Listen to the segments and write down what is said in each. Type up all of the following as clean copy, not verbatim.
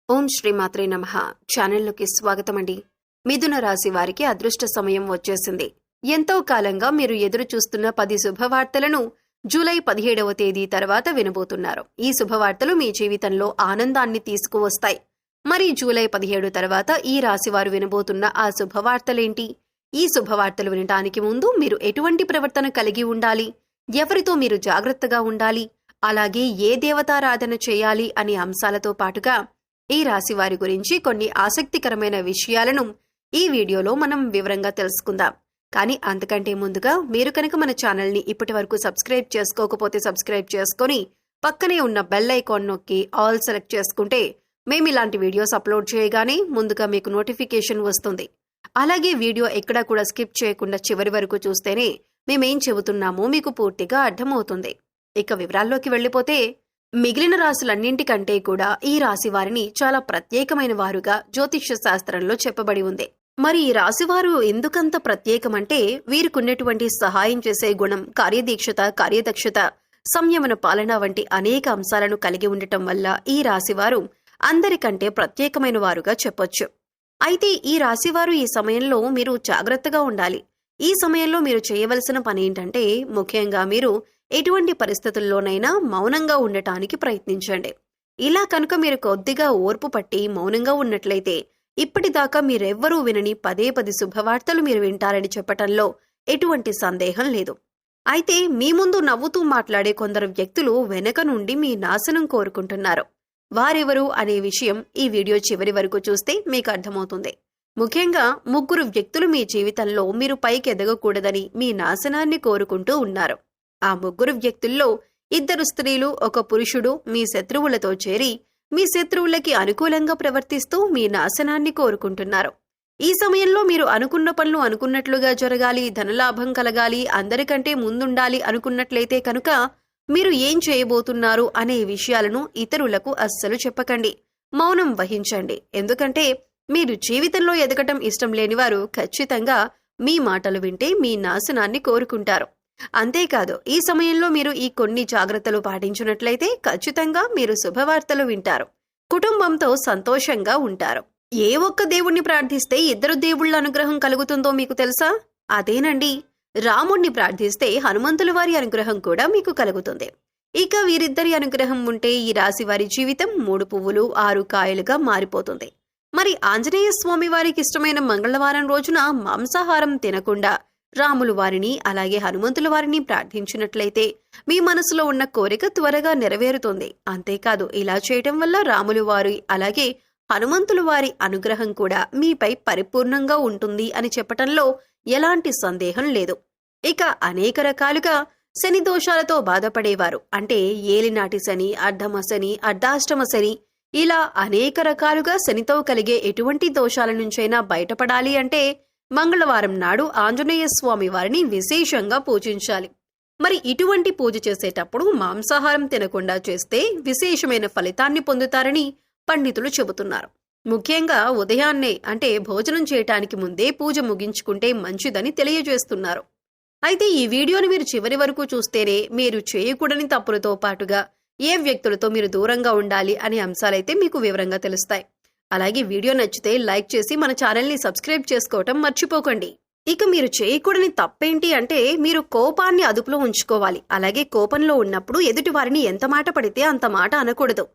ఓం శ్రీ మాత్రే నమః. ఛానల్లోకి స్వాగతమండి. మిథున రాశి వారికి అదృష్ట సమయం వచ్చేసింది. ఎంతో కాలంగా మీరు ఎదురు చూస్తున్న 10 శుభవార్తలను జూలై 17వ తేదీ తర్వాత వినబోతున్నారు. ఈ శుభవార్తలు మీ జీవితంలో ఆనందాన్ని తీసుకువస్తాయి. మరి జూలై 17 తర్వాత ఈ రాశి వారు వినబోతున్న ఆ శుభవార్తలేంటి? ఈ శుభవార్తలు వినడానికి ముందు మీరు ఎటువంటి ప్రవర్తన కలిగి ఉండాలి, ఎవరితో మీరు జాగ్రత్తగా ఉండాలి, అలాగే ఏ దేవతారాధన చేయాలి అనే అంశాలతో పాటుగా ఈ రాశి వారి గురించి కొన్ని ఆసక్తికరమైన విషయాలను ఈ వీడియోలో మనం వివరంగా తెలుసుకుందాం. కానీ అంతకంటే ముందుగా మీరు కనుక మన ఛానల్ని ఇప్పటి వరకు సబ్స్క్రైబ్ చేసుకోకపోతే సబ్స్క్రైబ్ చేసుకొని పక్కనే ఉన్న బెల్ ఐకాన్ నొక్కి ఆల్ సెలెక్ట్ చేసుకుంటే మేము ఇలాంటి వీడియోస్ అప్లోడ్ చేయగానే ముందుగా మీకు నోటిఫికేషన్ వస్తుంది. అలాగే వీడియో ఎక్కడా కూడా స్కిప్ చేయకుండా చివరి వరకు చూస్తేనే మేమేం చెబుతున్నామో మీకు పూర్తిగా అర్థమవుతుంది. ఇక వివరాల్లోకి వెళ్ళిపోతే, మిగిలిన రాశులన్నింటికంటే కూడా ఈ రాశి వారిని చాలా ప్రత్యేకమైన వారుగా జ్యోతిష్య శాస్త్రంలో చెప్పబడి ఉంది. మరి ఈ రాశివారు ఎందుకంత ప్రత్యేకమంటే, వీరికున్నటువంటి సహాయం చేసే గుణం, కార్యదీక్షత, కార్యదక్షత, సంయమన పాలన వంటి అనేక అంశాలను కలిగి ఉండటం వల్ల ఈ రాశివారు అందరికంటే ప్రత్యేకమైన వారుగా చెప్పొచ్చు. అయితే ఈ రాశివారు ఈ సమయంలో మీరు జాగ్రత్తగా ఉండాలి. ఈ సమయంలో మీరు చేయవలసిన పనేంటంటే, ముఖ్యంగా మీరు ఎటువంటి పరిస్థితుల్లోనైనా మౌనంగా ఉండటానికి ప్రయత్నించండి. ఇలా కనుక మీరు కొద్దిగా ఓర్పు పట్టి మౌనంగా ఉన్నట్లయితే ఇప్పటిదాకా మీరెవ్వరూ వినని 10 శుభవార్తలు మీరు వింటారని చెప్పటంలో ఎటువంటి సందేహం లేదు. అయితే మీ ముందు నవ్వుతూ మాట్లాడే కొందరు వ్యక్తులు వెనక నుండి మీ నాశనం కోరుకుంటున్నారు. వారెవరు అనే విషయం ఈ వీడియో చివరి వరకు చూస్తే మీకు అర్థమవుతుంది. ముఖ్యంగా 3 వ్యక్తులు మీ జీవితంలో మీరు పైకి ఎదగకూడదని మీ నాశనాన్ని కోరుకుంటూ ఉన్నారు. ఆ 3 వ్యక్తుల్లో 2 స్త్రీలు, 1 పురుషుడు మీ శత్రువులతో చేరి మీ శత్రువులకి అనుకూలంగా ప్రవర్తిస్తూ మీ నాశనాన్ని కోరుకుంటున్నారు. ఈ సమయంలో మీరు అనుకున్న పనులు అనుకున్నట్లుగా జరగాలి, ధనలాభం కలగాలి, అందరికంటే ముందుండాలి అనుకున్నట్లయితే కనుక మీరు ఏం చేయబోతున్నారు అనే విషయాలను ఇతరులకు అస్సలు చెప్పకండి. మౌనం వహించండి. ఎందుకంటే మీరు జీవితంలో ఎదగటం ఇష్టం లేనివారు ఖచ్చితంగా మీ మాటలు వింటే మీ నాశనాన్ని కోరుకుంటారు. అంతేకాదు, ఈ సమయంలో మీరు ఈ కొన్ని జాగ్రత్తలు పాటించినట్లయితే ఖచ్చితంగా మీరు శుభవార్తలు వింటారు. కుటుంబంతో సంతోషంగా ఉంటారు. ఏ ఒక్క దేవుణ్ణి ప్రార్థిస్తే 2 దేవుళ్ల అనుగ్రహం కలుగుతుందో మీకు తెలుసా? అదేనండి, రాముణ్ణి ప్రార్థిస్తే హనుమంతుల వారి అనుగ్రహం కూడా మీకు కలుగుతుంది. ఇక వీరిద్దరి అనుగ్రహం ఉంటే ఈ రాశి వారి జీవితం 3 పువ్వులు 6 కాయలుగా మారిపోతుంది. మరి ఆంజనేయ స్వామి వారికి ఇష్టమైన మంగళవారం రోజున మాంసాహారం తినకుండా రాములు వారిని అలాగే హనుమంతుల వారిని ప్రార్థించినట్లయితే మీ మనసులో ఉన్న కోరిక త్వరగా నెరవేరుతుంది. అంతేకాదు, ఇలా చేయటం వల్ల రాములు వారి అలాగే హనుమంతుల వారి అనుగ్రహం కూడా మీపై పరిపూర్ణంగా ఉంటుంది అని చెప్పటంలో ఎలాంటి సందేహం లేదు. ఇక అనేక రకాలుగా శని దోషాలతో బాధపడేవారు, అంటే ఏలినాటి శని, అర్ధమ శని, అర్ధాష్టమ శని, ఇలా అనేక రకాలుగా శనితో కలిగే ఎటువంటి దోషాల నుంచైనా బయటపడాలి అంటే మంగళవారం నాడు ఆంజనేయ స్వామి వారిని విశేషంగా పూజించాలి. మరి ఇటువంటి పూజ చేసేటప్పుడు మాంసాహారం తినకుండా చేస్తే విశేషమైన ఫలితాన్ని పొందుతారని పండితులు చెబుతున్నారు. ముఖ్యంగా ఉదయాన్నే, అంటే భోజనం చేయటానికి ముందే పూజ ముగించుకుంటే మంచిదని తెలియజేస్తున్నారు. అయితే ఈ వీడియోని మీరు చివరి వరకు చూస్తేనే మీరు చేయకూడని తప్పులతో పాటుగా ఏ వ్యక్తులతో మీరు దూరంగా ఉండాలి అనే అంశాలైతే మీకు వివరంగా తెలుస్తాయి. అలాగే వీడియో నచ్చితే లైక్ చేసి మన ఛానల్ని సబ్స్క్రైబ్ చేసుకోవటం మర్చిపోకండి. ఇక మీరు చేయకూడని తప్పేంటి అంటే, మీరు కోపాన్ని అదుపులో ఉంచుకోవాలి. అలాగే కోపంలో ఉన్నప్పుడు ఎదుటి వారిని ఎంత మాట పడితే అంత మాట అనకూడదు.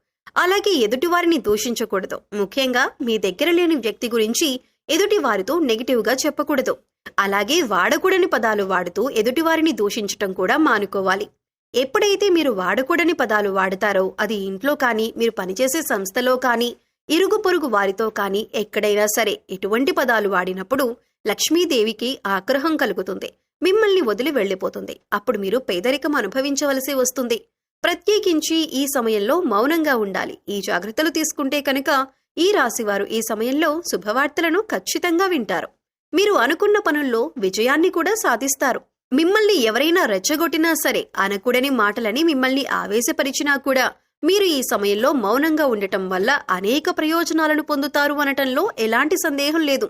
అలాగే ఎదుటి వారిని దూషించకూడదు. ముఖ్యంగా మీ దగ్గర లేని వ్యక్తి గురించి ఎదుటి వారితో నెగిటివ్గా చెప్పకూడదు. అలాగే వాడకూడని పదాలు వాడుతూ ఎదుటి వారిని దూషించటం కూడా మానుకోవాలి. ఎప్పుడైతే మీరు వాడకూడని పదాలు వాడతారో, అది ఇంట్లో కానీ, మీరు పనిచేసే సంస్థలో కానీ, ఇరుగు పొరుగు వారితో కానీ ఎక్కడైనా సరే ఎటువంటి పదాలు వాడినప్పుడు లక్ష్మీదేవికి ఆగ్రహం కలుగుతుంది. మిమ్మల్ని వదిలి వెళ్లిపోతుంది. అప్పుడు మీరు పేదరికం అనుభవించవలసి వస్తుంది. ప్రత్యేకించి ఈ సమయంలో మౌనంగా ఉండాలి. ఈ జాగ్రత్తలు తీసుకుంటే కనుక ఈ రాశివారు ఈ సమయంలో శుభవార్తలను ఖచ్చితంగా వింటారు. మీరు అనుకున్న పనుల్లో విజయాన్ని కూడా సాధిస్తారు. మిమ్మల్ని ఎవరైనా రెచ్చగొట్టినా సరే, అనకూడని మాటలని మిమ్మల్ని ఆవేశపరిచినా కూడా మీరు ఈ సమయంలో మౌనంగా ఉండటం వల్ల అనేక ప్రయోజనాలను పొందుతారు అనటంలో ఎలాంటి సందేహం లేదు.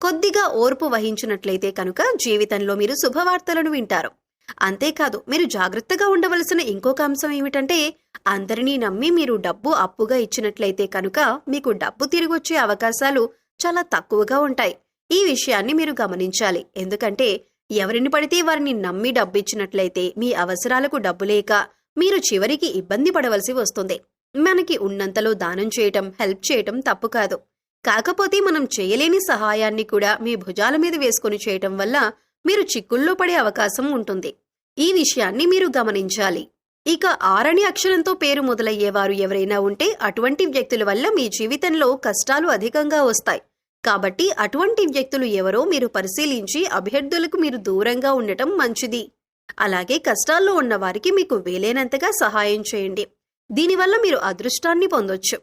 కొద్దిగా ఓర్పు వహించినట్లయితే కనుక జీవితంలో మీరు శుభవార్తలను వింటారు. అంతేకాదు మీరు జాగ్రత్తగా ఉండవలసిన ఇంకొక అంశం ఏమిటంటే, అందరినీ నమ్మి మీరు డబ్బు అప్పుగా ఇచ్చినట్లయితే కనుక మీకు డబ్బు తిరిగొచ్చే అవకాశాలు చాలా తక్కువగా ఉంటాయి. ఈ విషయాన్ని మీరు గమనించాలి. ఎందుకంటే ఎవరిని పడితే వారిని నమ్మి డబ్బిచ్చినట్లయితే మీ అవసరాలకు డబ్బు లేక మీరు చివరికి ఇబ్బంది పడవలసి వస్తుంది. మనకి ఉన్నంతలో దానం చేయటం, హెల్ప్ చేయటం తప్పు కాదు. కాకపోతే మనం చేయలేని సహాయాన్ని కూడా మీ భుజాల మీద వేసుకుని చేయటం వల్ల మీరు చిక్కుల్లో పడే అవకాశం ఉంటుంది. ఈ విషయాన్ని మీరు గమనించాలి. ఇక 6 అనే అక్షరంతో పేరు మొదలయ్యేవారు ఎవరైనా ఉంటే అటువంటి వ్యక్తుల వల్ల మీ జీవితంలో కష్టాలు అధికంగా వస్తాయి. కాబట్టి అటువంటి వ్యక్తులు ఎవరో మీరు పరిశీలించి అభ్యర్థులకు మీరు దూరంగా ఉండటం మంచిది. అలాగే కష్టాల్లో ఉన్న వారికి మీకు వీలైనంతగా సహాయం చేయండి. దీనివల్ల మీరు అదృష్టాన్ని పొందొచ్చు.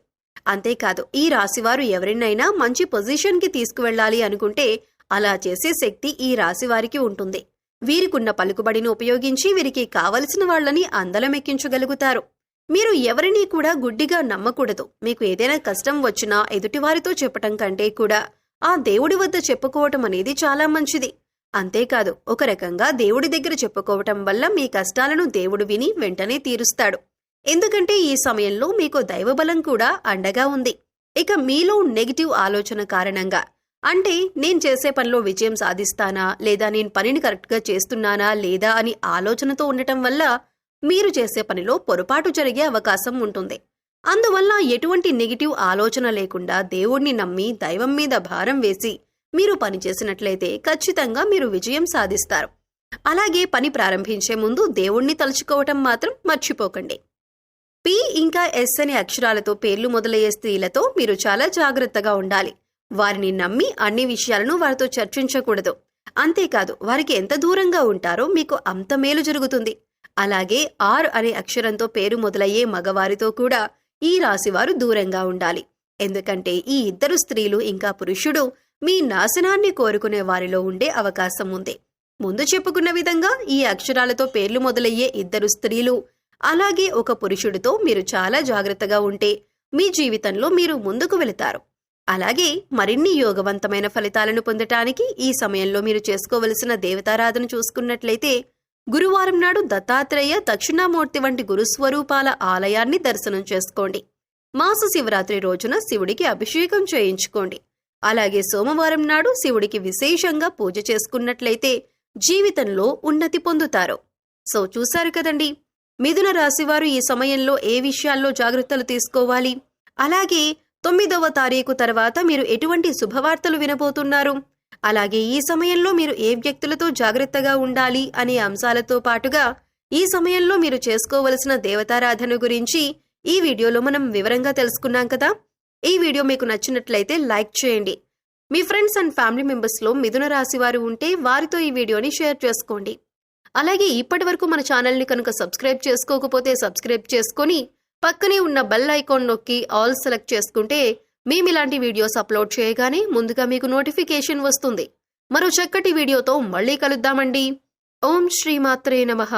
అంతేకాదు ఈ రాశివారు ఎవరినైనా మంచి పొజిషన్కి తీసుకువెళ్ళాలి అనుకుంటే అలా చేసే శక్తి ఈ రాశివారికి ఉంటుంది. వీరికున్న పలుకుబడిని ఉపయోగించి వీరికి కావలసిన వాళ్లని అందలమెక్కించగలుగుతారు. మీరు ఎవరినీ కూడా గుడ్డిగా నమ్మకూడదు. మీకు ఏదైనా కష్టం వచ్చినా ఎదుటివారితో చెప్పటం కంటే కూడా ఆ దేవుడి వద్ద చెప్పుకోవటం అనేది చాలా మంచిది. అంతేకాదు ఒక రకంగా దేవుడి దగ్గర చెప్పుకోవటం వల్ల మీ కష్టాలను దేవుడు విని వెంటనే తీరుస్తాడు. ఎందుకంటే ఈ సమయంలో మీకు దైవబలం కూడా అండగా ఉంది. ఇక మీలో నెగిటివ్ ఆలోచన కారణంగా, అంటే నేను చేసే పనిలో విజయం సాధిస్తానా లేదా నేను పనిని కరెక్ట్గా చేస్తున్నానా లేదా అని ఆలోచనతో ఉండటం వల్ల మీరు చేసే పనిలో పొరపాటు జరిగే అవకాశం ఉంటుంది. అందువల్ల ఎటువంటి నెగిటివ్ ఆలోచన లేకుండా దేవుణ్ణి నమ్మి దైవం మీద భారం వేసి మీరు పని చేసినట్లయితే ఖచ్చితంగా మీరు విజయం సాధిస్తారు. అలాగే పని ప్రారంభించే ముందు దేవుణ్ణి తలుచుకోవటం మాత్రం మర్చిపోకండి. పి ఇంకా ఎస్ అనే అక్షరాలతో పేర్లు మొదలయ్యే స్త్రీలతో మీరు చాలా జాగ్రత్తగా ఉండాలి. వారిని నమ్మి అన్ని విషయాలను వారితో చర్చించకూడదు. అంతేకాదు వారికి ఎంత దూరంగా ఉంటారో మీకు అంత మేలు జరుగుతుంది. అలాగే ఆర్ అనే అక్షరంతో పేరు మొదలయ్యే మగవారితో కూడా ఈ రాశివారు దూరంగా ఉండాలి. ఎందుకంటే ఈ ఇద్దరు స్త్రీలు ఇంకా పురుషుడు మీ నాశనాన్ని కోరుకునే వారిలో ఉండే అవకాశం ఉంది. ముందు చెప్పుకున్న విధంగా ఈ అక్షరాలతో పేర్లు మొదలయ్యే ఇద్దరు స్త్రీలు అలాగే ఒక పురుషుడితో మీరు చాలా జాగ్రత్తగా ఉంటే మీ జీవితంలో మీరు ముందుకు వెళతారు. అలాగే మరిన్ని యోగవంతమైన ఫలితాలను పొందటానికి ఈ సమయంలో మీరు చేసుకోవలసిన దేవతారాధన చూసుకున్నట్లయితే గురువారం నాడు దత్తాత్రేయ, దక్షిణామూర్తి వంటి గురుస్వరూపాల ఆలయాన్ని దర్శనం చేసుకోండి. మాస శివరాత్రి రోజున శివుడికి అభిషేకం చేయించుకోండి. అలాగే సోమవారం నాడు శివుడికి విశేషంగా పూజ చేసుకున్నట్లయితే జీవితంలో ఉన్నతి పొందుతారు. సో చూశారు కదండి, మిథున రాశివారు ఈ సమయంలో ఏ విషయాల్లో జాగ్రత్తలు తీసుకోవాలి, అలాగే 9వ తారీఖు తర్వాత మీరు ఎటువంటి శుభవార్తలు వినబోతున్నారు, అలాగే ఈ సమయంలో మీరు ఏ వ్యక్తులతో జాగ్రత్తగా ఉండాలి అనే అంశాలతో పాటుగా ఈ సమయంలో మీరు చేసుకోవలసిన దేవతారాధన గురించి ఈ వీడియోలో మనం వివరంగా తెలుసుకున్నాం కదా. ఈ వీడియో మీకు నచ్చినట్లయితే లైక్ చేయండి. మీ ఫ్రెండ్స్ అండ్ ఫ్యామిలీ మెంబర్స్లో మిథున రాశి వారు ఉంటే వారితో ఈ వీడియోని షేర్ చేసుకోండి. అలాగే ఇప్పటి వరకు మన ఛానల్ని కనుక సబ్స్క్రైబ్ చేసుకోకపోతే సబ్స్క్రైబ్ చేసుకొని పక్కనే ఉన్న బెల్ ఐకాన్ నొక్కి ఆల్ సెలెక్ట్ చేసుకుంటే మేము ఇలాంటి వీడియోస్ అప్లోడ్ చేయగానే ముందుగా మీకు నోటిఫికేషన్ వస్తుంది. మరో చక్కటి వీడియోతో మళ్ళీ కలుద్దామండి. ఓం శ్రీమాత్రే నమః.